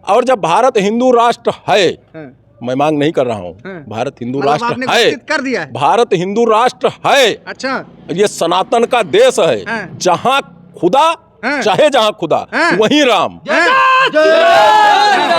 और जब भारत हिंदू राष्ट्र है, मैं मांग नहीं कर रहा हूँ, भारत हिंदू राष्ट्र है, कर दिया है। भारत हिंदू राष्ट्र है। अच्छा, ये सनातन का देश है, जहाँ खुदा चाहे जहाँ खुदा वहीं राम।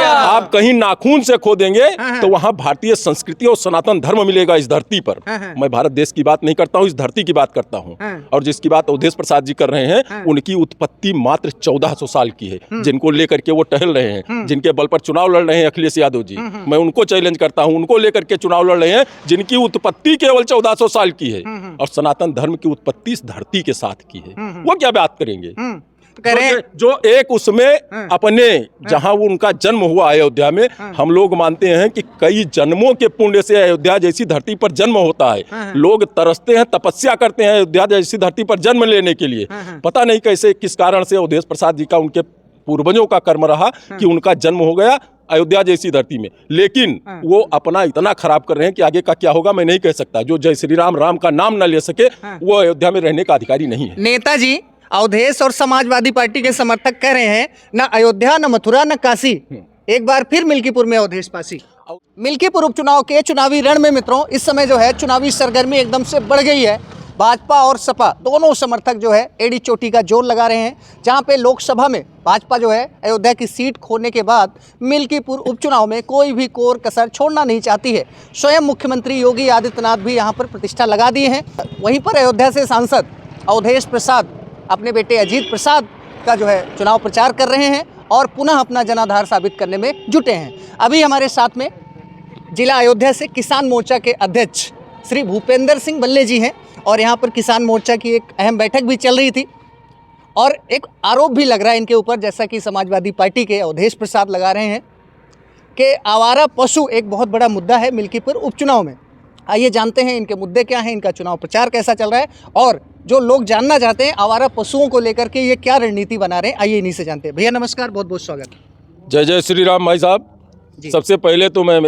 आप कहीं नाखून से खो देंगे तो वहाँ भारतीय संस्कृति और सनातन धर्म मिलेगा इस धरती पर। मैं भारत देश की बात नहीं करता हूँ, इस धरती की बात करता हूँ। और जिसकी बात अवधेश प्रसाद जी कर रहे हैं, उनकी उत्पत्ति मात्र 1400 साल की है, जिनको लेकर के वो टहल रहे हैं, जिनके बल पर चुनाव लड़ रहे हैं अखिलेश यादव जी। मैं उनको चैलेंज करता हूँ, उनको लेकर के चुनाव लड़ रहे हैं जिनकी उत्पत्ति केवल 1400 साल की है और सनातन धर्म की उत्पत्ति इस धरती के साथ की है। वो क्या बात करेंगे? जो एक उसमें अपने जहां वो उनका जन्म हुआ अयोध्या में, हम लोग मानते हैं कि कई जन्मों के पुण्य से अयोध्या जैसी धरती पर जन्म होता है। लोग तरसते हैं, तपस्या करते हैं अयोध्या जैसी धरती पर जन्म लेने के लिए। पता नहीं कैसे किस कारण से अवधेश प्रसाद जी का उनके पूर्वजों का कर्म रहा कि उनका जन्म हो गया अयोध्या जैसी धरती में, लेकिन वो अपना इतना खराब कर रहे हैं कि आगे का क्या होगा मैं नहीं कह सकता। जो जय श्री राम, राम का नाम न ले सके वो अयोध्या में रहने का अधिकारी नहीं है। नेताजी अवधेश और समाजवादी पार्टी के समर्थक कह रहे हैं न अयोध्या, न मथुरा, न काशी, एक बार फिर मिल्कीपुर में अवधेश पासी। मिल्कीपुर उपचुनाव के चुनावी रण में मित्रों इस समय जो है चुनावी सरगर्मी एकदम से बढ़ गई है। भाजपा और सपा दोनों समर्थक जो है एड़ी चोटी का जोर लगा रहे हैं। जहां पे लोकसभा में भाजपा जो है अयोध्या की सीट खोने के बाद मिल्कीपुर उपचुनाव में कोई भी कोर कसर छोड़ना नहीं चाहती है। स्वयं मुख्यमंत्री योगी आदित्यनाथ भी यहां पर प्रतिष्ठा लगा दिए हैं। वहीं पर अयोध्या से सांसद अवधेश प्रसाद अपने बेटे अजीत प्रसाद का जो है चुनाव प्रचार कर रहे हैं और पुनः अपना जनाधार साबित करने में जुटे हैं। अभी हमारे साथ में जिला अयोध्या से किसान मोर्चा के अध्यक्ष श्री भूपेंद्र सिंह बल्ले जी हैं और यहाँ पर किसान मोर्चा की एक अहम बैठक भी चल रही थी और एक आरोप भी लग रहा है इनके ऊपर, जैसा कि समाजवादी पार्टी के अवधेश प्रसाद लगा रहे हैं कि आवारा पशु एक बहुत बड़ा मुद्दा है मिल्कीपुर उपचुनाव में। आइए जानते हैं इनके मुद्दे क्या हैं, इनका चुनाव प्रचार कैसा चल रहा है और जो लोग जानना चाहते हैं आवारा पशुओं को लेकर के ये क्या रणनीति बना रहे हैं, आइए इन्हीं से जानते हैं। भैया नमस्कार, बहुत बहुत स्वागत। जय जय श्री राम भाई साहब। सबसे पहले तो मैं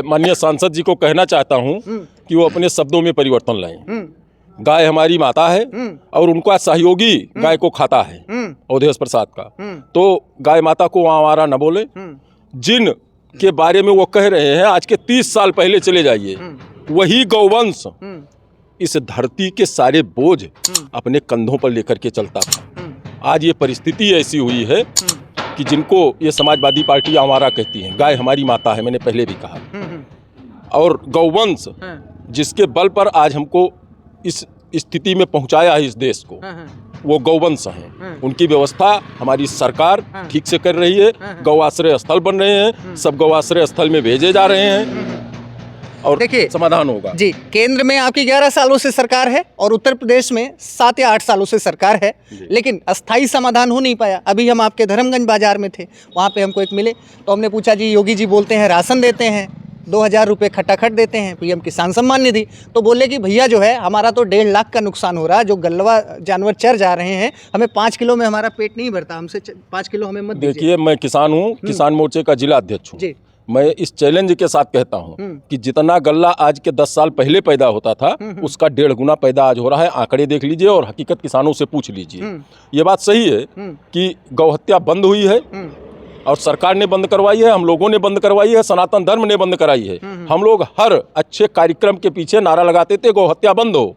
माननीय सांसद जी को कहना चाहता हूं कि वो अपने शब्दों में परिवर्तन लाएं। गाय हमारी माता है और उनका सहयोगी गाय को खाता है अवधेश प्रसाद का, तो गाय माता को आवारा न बोले। जिन के बारे में वो कह रहे हैं आज के 30 साल पहले चले जाइए, वही गौवंश इस धरती के सारे बोझ अपने कंधों पर लेकर के चलता था। आज ये परिस्थिति ऐसी हुई है कि जिनको ये समाजवादी पार्टी आवारा कहती है, गाय हमारी माता है, मैंने पहले भी कहा, और गौवंश जिसके बल पर आज हमको इस स्थिति में पहुंचाया है इस देश को, वो गौवंश हैं। उनकी व्यवस्था हमारी सरकार ठीक से कर रही है। गौआश्रय स्थल बन रहे हैं, सब गौआश्रय स्थल में भेजे जा रहे हैं और देखिए समाधान होगा जी। केंद्र में आपकी 11 सालों से सरकार है और उत्तर प्रदेश में 7 या 8 सालों से सरकार है, लेकिन अस्थाई समाधान हो नहीं पाया। अभी हम आपके धर्मगंज बाजार में थे, वहाँ पे हमको एक मिले तो हमने पूछा जी योगी जी बोलते हैं राशन देते हैं, 2000 रुपये खटाखट देते हैं, पीएम किसान सम्मान निधि, तो बोले कि भैया जो है हमारा तो 1.5 लाख का नुकसान हो रहा है, जो गलवा जानवर चर जा रहे हैं, हमें 5 किलो में हमारा पेट नहीं भरता, हमसे 5 किलो हमें मत दीजिए। देखिए मैं किसान हूँ, किसान मोर्चे का जिला अध्यक्ष हूँ। मैं इस चैलेंज के साथ कहता हूं कि जितना गल्ला आज के 10 साल पहले पैदा होता था उसका 1.5 गुना पैदा आज हो रहा है। आंकड़े देख लीजिए और हकीकत किसानों से पूछ लीजिए। ये बात सही है कि गौहत्या बंद हुई है और सरकार ने बंद करवाई है, हम लोगों ने बंद करवाई है, सनातन धर्म ने बंद कराई है। हम लोग हर अच्छे कार्यक्रम के पीछे नारा लगाते थे गौहत्या बंद हो।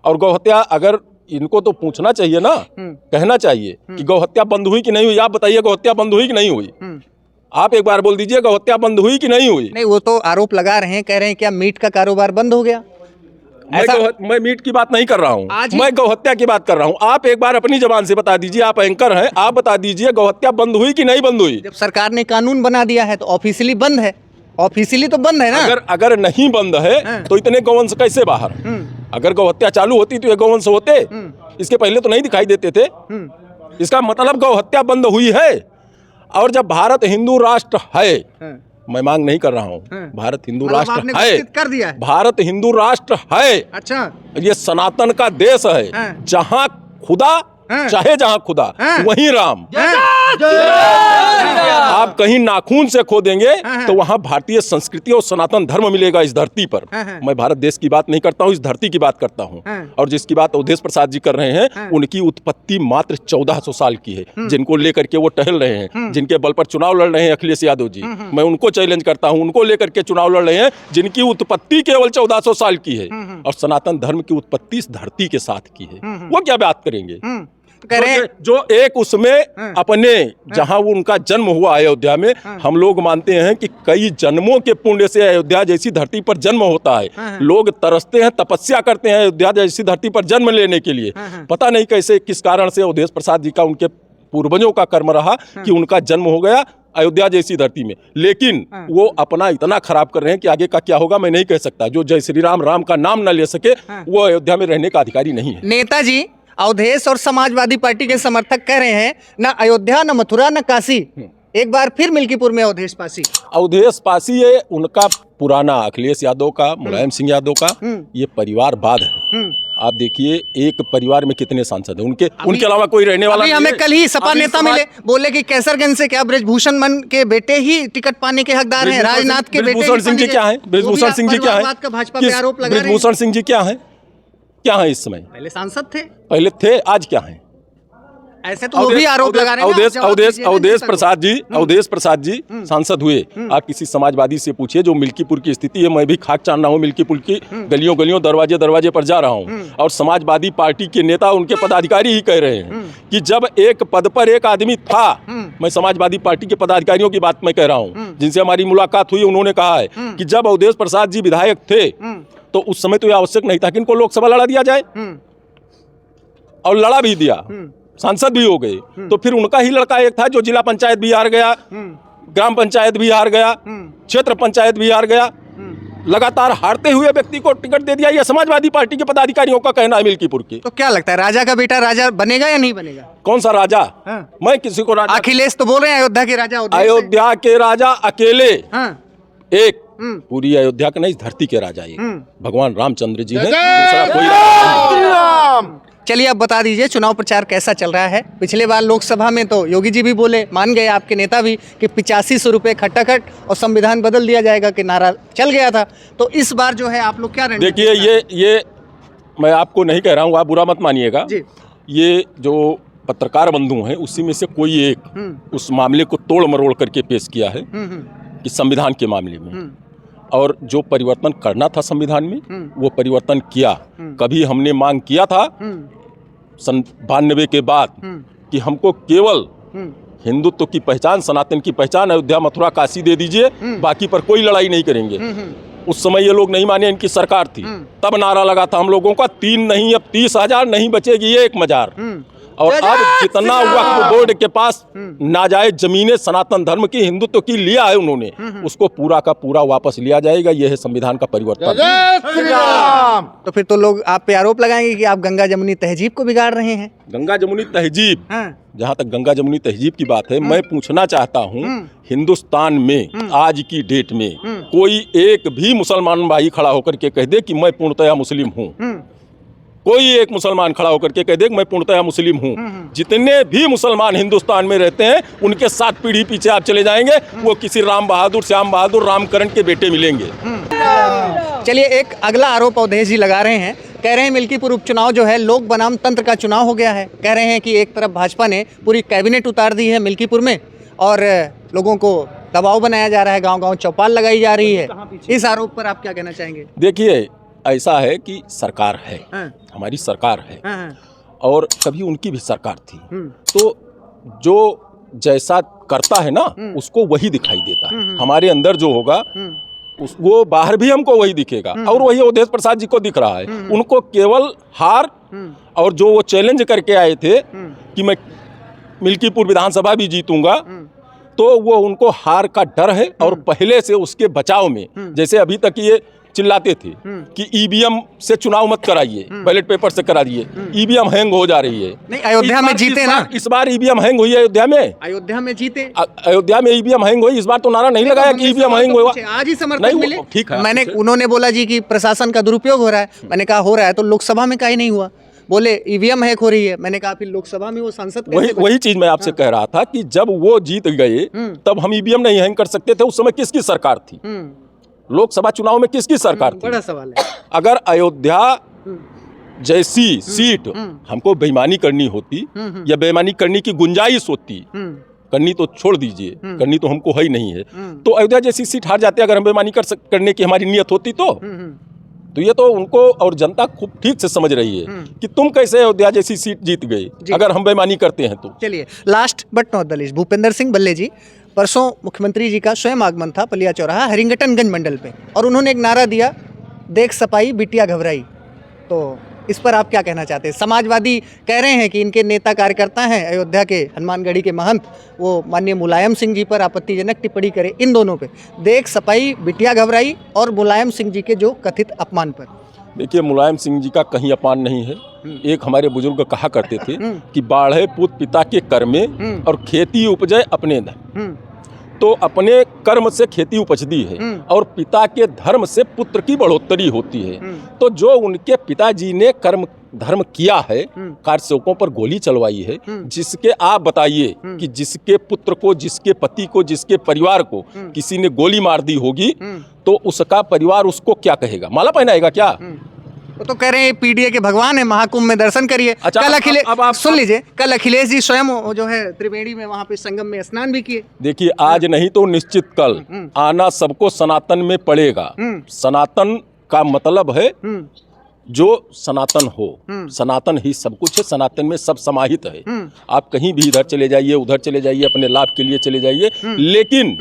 और गौहत्या अगर इनको तो पूछना चाहिए ना, कहना चाहिए कि गौहत्या बंद हुई कि नहीं हुई। आप बताइए गौहत्या बंद हुई कि नहीं हुई? आप एक बार बोल दीजिए गौहत्या बंद हुई कि नहीं हुई? नहीं, वो तो आरोप लगा रहे हैं, कह रहे हैं क्या मीट का कारोबार बंद हो गया? मैं मीट की बात नहीं कर रहा हूँ, मैं गौहत्या की बात कर रहा हूँ। आप एक बार अपनी जबान से बता दीजिए, आप एंकर हैं, आप बता दीजिए गौहत्या बंद हुई कि नहीं बंद हुई? जब सरकार ने कानून बना दिया है तो ऑफिशियली बंद है, ऑफिशियली तो बंद है ना। अगर नहीं बंद है तो इतने गौवंश कैसे बाहर? अगर गौहत्या चालू होती तो ये गौवंश होते, इसके पहले तो नहीं दिखाई देते थे। इसका मतलब गौहत्या बंद हुई है। और जब भारत हिंदू राष्ट्र है, मैं मांग नहीं कर रहा हूँ, भारत हिंदू राष्ट्र है, कर दिया है। भारत हिंदू राष्ट्र है। अच्छा, ये सनातन का देश है, जहाँ खुदा चाहे जहाँ खुदा वहीं राम। आप कहीं नाखून से खो देंगे तो वहां भारतीय संस्कृति और सनातन धर्म मिलेगा इस धरती पर। मैं भारत देश की बात नहीं करता हूं, इस धरती की बात करता हूं। और जिसकी बात अवधेश प्रसाद जी कर रहे हैं, उनकी उत्पत्ति मात्र 1400 साल की है, जिनको लेकर के वो टहल रहे हैं, जिनके बल पर चुनाव लड़ रहे हैं अखिलेश यादव जी। मैं उनको चैलेंज करता हूं, उनको लेकर के चुनाव लड़ रहे हैं जिनकी उत्पत्ति केवल 1400 साल की है, और सनातन धर्म की उत्पत्ति इस धरती के साथ की है। वो क्या बात करेंगे? जो एक उसमें अपने जहां वो उनका जन्म हुआ अयोध्या में, हम लोग मानते हैं कि कई जन्मों के पुण्य से अयोध्या जैसी धरती पर जन्म होता है। लोग तरसते हैं, तपस्या करते हैं अयोध्या जैसी धरती पर जन्म लेने के लिए। पता नहीं कैसे किस कारण से अवधेश प्रसाद जी का, उनके पूर्वजों का कर्म रहा कि उनका जन्म हो गया अयोध्या जैसी धरती में, लेकिन वो अपना इतना खराब कर रहे हैं कि आगे का क्या होगा मैं नहीं कह सकता। जो जय श्री राम, राम का नाम न ले सके, वो अयोध्या में रहने का अधिकारी नहीं है। नेताजी अवधेश और समाजवादी पार्टी के समर्थक कह रहे हैं, ना अयोध्या, न मथुरा, न काशी, एक बार फिर मिल्कीपुर में अवधेश पासी। अवधेश पासी है उनका पुराना, अखिलेश यादव का, मुलायम सिंह यादव का ये परिवारवाद है। आप देखिए एक परिवार में कितने सांसद हैं, उनके अलावा कोई रहने वाला नहीं है। हमें कल ही सपा नेता मिले, बोले कि कैसरगंज से क्या ब्रजभूषण मन के बेटे ही टिकट पाने के हकदार हैं, राजनाथ के बेटे। ब्रजभूषण सिंह जी क्या है? ब्रजभूषण सिंह जी क्या है? भाजपा पे आरोप लगा रहे हैं। ब्रजभूषण सिंह जी क्या है? क्या है इस समय? पहले सांसद थे, पहले थे, आज क्या है? ऐसे तो वो भी आरोप लगा रहे हैं। अवधेश प्रसाद जी सांसद हुए। आप किसी समाजवादी से पूछिए जो मिल्कीपुर की स्थिति है, मैं भी खाक छान रहा हूँ मिल्कीपुर की गलियों गलियों, दरवाजे दरवाजे पर जा रहा हूँ, और समाजवादी पार्टी के नेता, उनके पदाधिकारी ही कह रहे हैं कि जब एक पद पर एक आदमी था, मैं समाजवादी पार्टी के पदाधिकारियों की बात मैं कह रहा हूँ जिनसे हमारी मुलाकात हुई, उन्होंने कहा है कि जब अवधेश प्रसाद जी विधायक थे तो उस समय तो यह आवश्यक नहीं था कि इनको लोकसभा लड़ा दिया जाए, और लड़ा भी दिया, सांसद भी हो गए। तो फिर उनका ही लड़का एक था जो जिला पंचायत भी हार गया, ग्राम पंचायत भी हार गया, क्षेत्र पंचायत भी हार गया। लगातार हारते हुए व्यक्ति को टिकट दे दिया। यह समाजवादी पार्टी के पदाधिकारियों का कहना है मिल्कीपुर की। तो क्या लगता है, राजा का बेटा राजा बनेगा या नहीं बनेगा? कौन सा राजा? मैं किसी को राजा, अखिलेश तो बोल रहे हैं अयोध्या के राजा, अयोध्या के राजा अकेले एक, पूरी अयोध्या के नहीं, इस धरती के राजा एक भगवान रामचंद्र जी हैं, दूसरा कोई राजा नहीं। चलिए अब बता दीजिए चुनाव प्रचार कैसा चल रहा है? पिछले बार लोकसभा में तो योगी जी भी बोले, मान गए आपके नेता भी, कि 8500 रुपये खट्टाखट और संविधान बदल दिया जाएगा कि नारा चल गया था। तो इस बार जो है आप लोग क्या रणनीति? देखिए ये मैं आपको नहीं कह रहा हूँ, आप बुरा मत मानिएगा। ये जो पत्रकार बंधु हैं उसी में से कोई एक उस मामले को तोड़ मरोड़ करके पेश किया है कि संविधान के मामले में, और जो परिवर्तन करना था संविधान में वो परिवर्तन किया। कभी हमने मांग किया था 92 के बाद कि हमको केवल हिंदुत्व की पहचान, सनातन की पहचान अयोध्या, मथुरा, काशी दे दीजिए, बाकी पर कोई लड़ाई नहीं करेंगे। उस समय ये लोग नहीं माने, इनकी सरकार थी, तब नारा लगा था हम लोगों का 3 नहीं अब 30,000, नहीं बचेगी 1 मजार। और अब जितना वक्फ बोर्ड के पास नाजायज जमीनें सनातन धर्म की, हिंदुत्व की लिया है उन्होंने, उसको पूरा का पूरा वापस लिया जाएगा। यह है संविधान का परिवर्तन। तो फिर तो लोग आप पे आरोप लगाएंगे कि आप गंगा जमुनी तहजीब को बिगाड़ रहे हैं। गंगा जमुनी तहजीब, जहाँ तक गंगा जमुनी तहजीब की बात है, मैं पूछना चाहता हूँ, हिंदुस्तान में आज की डेट में कोई एक भी मुसलमान भाई खड़ा होकर के कह दे कि मैं पूर्णतया मुस्लिम हूँ? कोई एक मुसलमान खड़ा होकर के कह दे कि मैं पूर्णतया मुस्लिम हूँ? जितने भी मुसलमान हिंदुस्तान में रहते हैं उनके 7 पीढ़ी पीछे आप चले जाएंगे, वो किसी राम बहादुर, श्याम बहादुर, रामकरण के बेटे मिलेंगे। चलिए एक अगला आरोप अवधेश जी लगा रहे हैं, कह रहे हैं मिल्कीपुर उपचुनाव जो है लोक बनाम तंत्र का चुनाव हो गया है। कह रहे हैं कि एक तरफ भाजपा ने पूरी कैबिनेट उतार दी है मिल्कीपुर में, और लोगों को दबाव बनाया जा रहा है, गाँव-गाँव चौपाल लगाई जा रही है। इस आरोप पर आप क्या कहना चाहेंगे? देखिए ऐसा है कि सरकार है, हमारी सरकार है, और कभी उनकी भी सरकार थी, तो जो जैसा करता है ना उसको वही दिखाई देता है। हमारे अंदर जो होगा वो बाहर भी हमको वही दिखेगा, और वही अवधेश प्रसाद जी को दिख रहा है। उनको केवल हार, और जो वो चैलेंज करके आए थे कि मैं मिल्कीपुर विधानसभा भी जीतूंगा, तो वो उनको हार का डर है। और पहले से उसके बचाव में, जैसे अभी तक ये चिल्लाते थे कि ईवीएम से चुनाव मत कराइए, बैलेट पेपर से कराइए, ईवीएम हैंग हो जा रही है। नहीं, अयोध्या में जीते ना, इस बार ईवीएम हैंग हुई है अयोध्या में। अयोध्या में जीते, अयोध्या में ईवीएम हैंग हुई। इस बार तो नारा नहीं लगाया कि ईवीएम हैंग हुआ। आज ही समर्थक मिले। ठीक है, मैंने, उन्होंने बोला जी कि प्रशासन का दुरुपयोग हो रहा है। मैंने कहा हो रहा है तो लोकसभा में काहे नहीं हुआ? बोले ईवीएम हैक हो रही है। मैंने कहा फिर लोकसभा में वो सांसद वही चीज मैं आपसे कह रहा था कि जब वो जीत गए तब हम ईवीएम नहीं हैंग कर सकते थे। उस समय किसकी सरकार थी? लोकसभा चुनाव में किसकी सरकार थी? बड़ा सवाल है। अगर अयोध्या जैसी सीट हमको बेईमानी करनी होती या बेईमानी करने की गुंजाइश होती, करनी तो छोड़ दीजिए, करनी तो हमको है ही नहीं है, तो अयोध्या जैसी सीट हार जाते अगर हम बेईमानी करने की हमारी नियत होती तो ये तो उनको और जनता खूब ठीक से समझ रही है कि तुम कैसे अयोध्या जैसी सीट जीत गए अगर हम बेईमानी करते हैं तो। चलिए last but not the least, Bhupendra Singh बल्ले जी, परसों मुख्यमंत्री जी का स्वयं आगमन था पलिया चौराहा हरिंगटनगंज मंडल पे, और उन्होंने एक नारा दिया, देख सपाई बिटिया घबराई। तो इस पर आप क्या कहना चाहते हैं? समाजवादी कह रहे हैं कि इनके नेता कार्यकर्ता हैं अयोध्या के हनुमानगढ़ी के महंत, वो माननीय मुलायम सिंह जी पर आपत्तिजनक टिप्पणी करे इन दोनों पे, देख सपाई बिटिया घबराई और मुलायम सिंह जी के जो कथित अपमान पर। देखिए, मुलायम सिंह जी का कहीं अपमान नहीं है। एक हमारे बुजुर्ग कहा करते थे कि बाढ़े पूत पिता के कर में और खेती उपजे अपने धन। तो अपने कर्म से खेती उपजती है और पिता के धर्म से पुत्र की बढ़ोतरी होती है। तो जो उनके पिताजी ने कर्म धर्म किया है, कारसेवकों पर गोली चलवाई है, जिसके आप बताइए कि जिसके पुत्र को, जिसके पति को, जिसके परिवार को किसी ने गोली मार दी होगी तो उसका परिवार उसको क्या कहेगा? माला पहनाएगा क्या? वो तो कह रहे हैं पीडीए के भगवान है, महाकुंभ में दर्शन करिए। अच्छा, कल अखिलेश सुन लीजिए, कल अखिलेश जी स्वयं जो है त्रिवेणी में वहां पे संगम में स्नान भी किए। देखिए, आज नहीं तो निश्चित कल आना सबको सनातन में पड़ेगा। सनातन का मतलब है जो सनातन हो, सनातन ही सब कुछ है, सनातन में सब समाहित है। आप कहीं भी इधर चले जाइए, उधर चले जाइए, अपने लाभ के लिए चले जाइए, लेकिन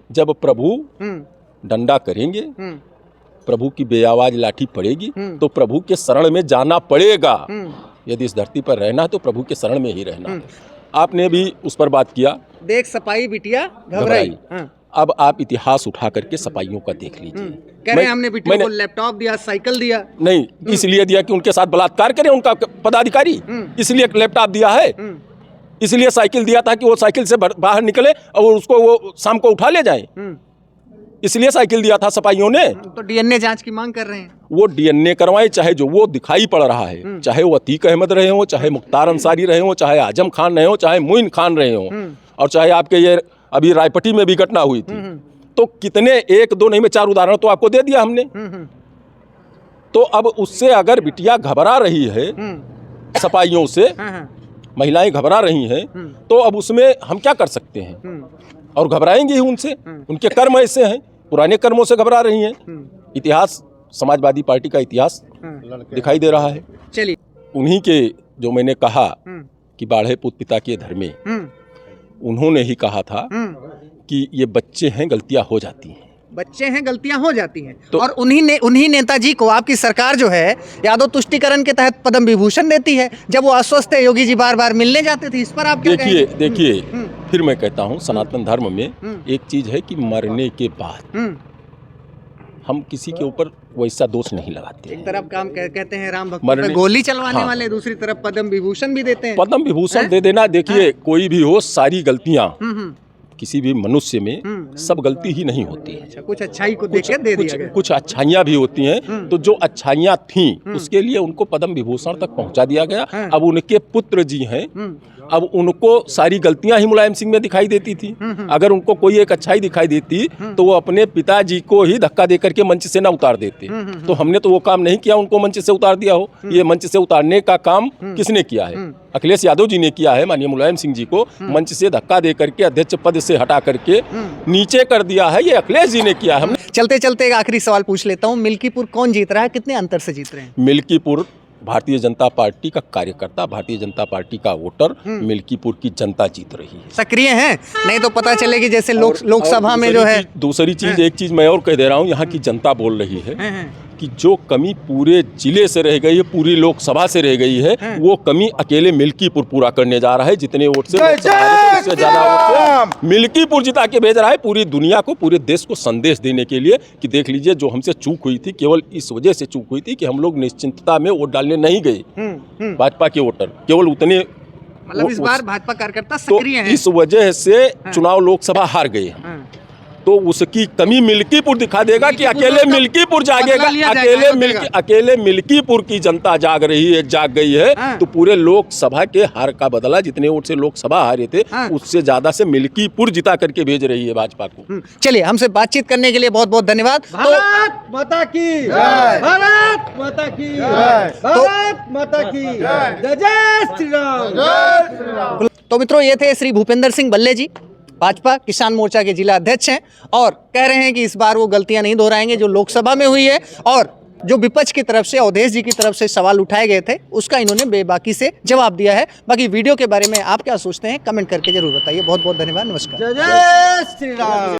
जब प्रभु डंडा करेंगे, प्रभु की बेआवाज लाठी पड़ेगी तो प्रभु के शरण में जाना पड़ेगा। यदि इस धरती पर रहना है तो प्रभु के शरण में ही रहना है। आपने भी उस पर बात किया, देख सपाई बिटिया घबराई। अब आप इतिहास उठा करके सपाइयों का देख लीजिए। कह रहे हैं हमने बिटिया को लैपटॉप दिया, साइकिल दिया। नहीं, इसलिए दिया कि उनके साथ बलात्कार करे उनका पदाधिकारी, इसलिए लैपटॉप दिया है, इसलिए साइकिल दिया था कि वो साइकिल से बाहर निकले और उसको वो शाम को उठा ले जाए, इसलिए साइकिल दिया था सपाइयों ने। तो डीएनए जांच की मांग कर रहे हैं। वो डीएनए करवाए, चाहे जो वो दिखाई पड़ रहा है, चाहे वो अतीक अहमद रहे हो, चाहे मुख्तार अंसारी रहे हो, चाहे आजम खान रहे हो, चाहे मोइन खान रहे हो, और चाहे आपके ये अभी रायपट्टी में भी घटना हुई थी। तो कितने, एक दो नहीं में चार उदाहरण तो आपको दे दिया हमने। तो अब उससे अगर बिटिया घबरा रही है सपाइयों से, महिलाएं घबरा रही हैं, तो अब उसमें हम क्या कर सकते हैं? और घबराएंगे ही उनसे, उनके कर्म ऐसे हैं, पुराने कर्मों से घबरा रही हैं। इतिहास, समाजवादी पार्टी का इतिहास दिखाई दे रहा है। चलिए, उन्हीं के जो मैंने कहा कि बाढ़े पूत पिता के धर्मे, उन्होंने ही कहा था कि ये बच्चे हैं, गलतियां हो जाती हैं, बच्चे हैं, गलतियां हो जाती हैं। तो और उन्हीं नेताजी को आपकी सरकार जो है यादव तुष्टिकरण के तहत पद्म विभूषण देती है। जब वो अस्वस्थ है, योगी जी बार बार मिलने जाते थे। इस पर आप क्या कहेंगे? देखिए, फिर मैं कहता हूँ, सनातन धर्म में एक चीज है कि मरने के बाद हम किसी के ऊपर वैसा दोष नहीं लगाते। एक तरफ काम कहते हैं राम भक्तों पे गोली चलवाने वाले, दूसरी तरफ पद्म विभूषण भी देते हैं। पद्म विभूषण दे देना, देखिए कोई भी हो, सारी गलतियां किसी भी मनुष्य में सब गलती ही नहीं होती है। अच्छा, कुछ अच्छाई को देख के दे दिया गया। कुछ अच्छाइयाँ भी होती हैं, तो जो अच्छाइयाँ थीं उसके लिए उनको पद्म विभूषण तक पहुंचा दिया गया। अब उनके पुत्र जी हैं, अब उनको सारी गलतियां ही मुलायम सिंह में दिखाई देती थी। अगर उनको कोई एक अच्छाई दिखाई देती तो वो अपने पिताजी को ही धक्का दे करके मंच से ना उतार देते। तो हमने तो वो काम नहीं किया, उनको मंच से उतार दिया हो। ये मंच से उतारने का काम किसने किया है? अखिलेश यादव जी ने किया है। माननीय मुलायम सिंह जी को मंच से धक्का दे करके अध्यक्ष पद से हटा करके नीचे कर दिया है, ये अखिलेश जी ने किया है। चलते चलते एक आखिरी सवाल पूछ लेता हूँ, मिल्कीपुर कौन जीत रहा है, कितने अंतर से जीत रहे हैं? मिल्कीपुर भारतीय जनता पार्टी का कार्यकर्ता, भारतीय जनता पार्टी का वोटर, मिल्कीपुर की जनता जीत रही है। सक्रिय हैं, नहीं तो पता चलेगी जैसे लोकसभा में जो है। दूसरी चीज, एक चीज मैं और कह दे रहा हूँ, यहाँ की जनता बोल रही है कि जो कमी पूरे जिले से रह गई है, पूरी लोकसभा से रह गई है, वो कमी अकेले मिल्कीपुर पूरा करने जा रहा है। जितने वोट से उससे ज्यादा वोट से मिल्कीपुर जिता के भेज रहा है पूरी दुनिया को, पूरे देश को संदेश देने के लिए कि देख लीजिए, जो हमसे चूक हुई थी केवल इस वजह से चूक हुई थी कि हम लोग निश्चिंतता में वोट डालने नहीं गए। भाजपा के वोटर केवल उतने, मतलब इस बार भाजपा कार्यकर्ता सक्रिय हैं, इस वजह से चुनाव लोकसभा हार गए। तो तो उसकी कमी मिल्कीपुर दिखा देगा कि अकेले मतलब मिल्कीपुर जागेगा, बदला लिया जाएगा, अकेले मिल्कीपुर की जनता जाग गई है। हाँ। तो पूरे लोकसभा के हार का बदला, जितने वोट से लोकसभा हारे थे, हाँ। उससे ज्यादा से मिल्कीपुर जिता करके भेज रही है भाजपा को। चलिए, हमसे बातचीत करने के लिए बहुत बहुत धन्यवाद। भारत माता की जय, भारत माता की जय, भारत माता की जय, जय श्री राम। तो मित्रों, ये थे श्री भूपेंद्र सिंह बल्ले जी, भाजपा किसान मोर्चा के जिला अध्यक्ष हैं, और कह रहे हैं कि इस बार वो गलतियां नहीं दोहराएंगे जो लोकसभा में हुई है, और जो विपक्ष की तरफ से, अवधेश जी की तरफ से सवाल उठाए गए थे, उसका इन्होंने बेबाकी से जवाब दिया है। बाकी वीडियो के बारे में आप क्या सोचते हैं, कमेंट करके जरूर बताइए। बहुत बहुत धन्यवाद, नमस्कार। जय जय श्री राम।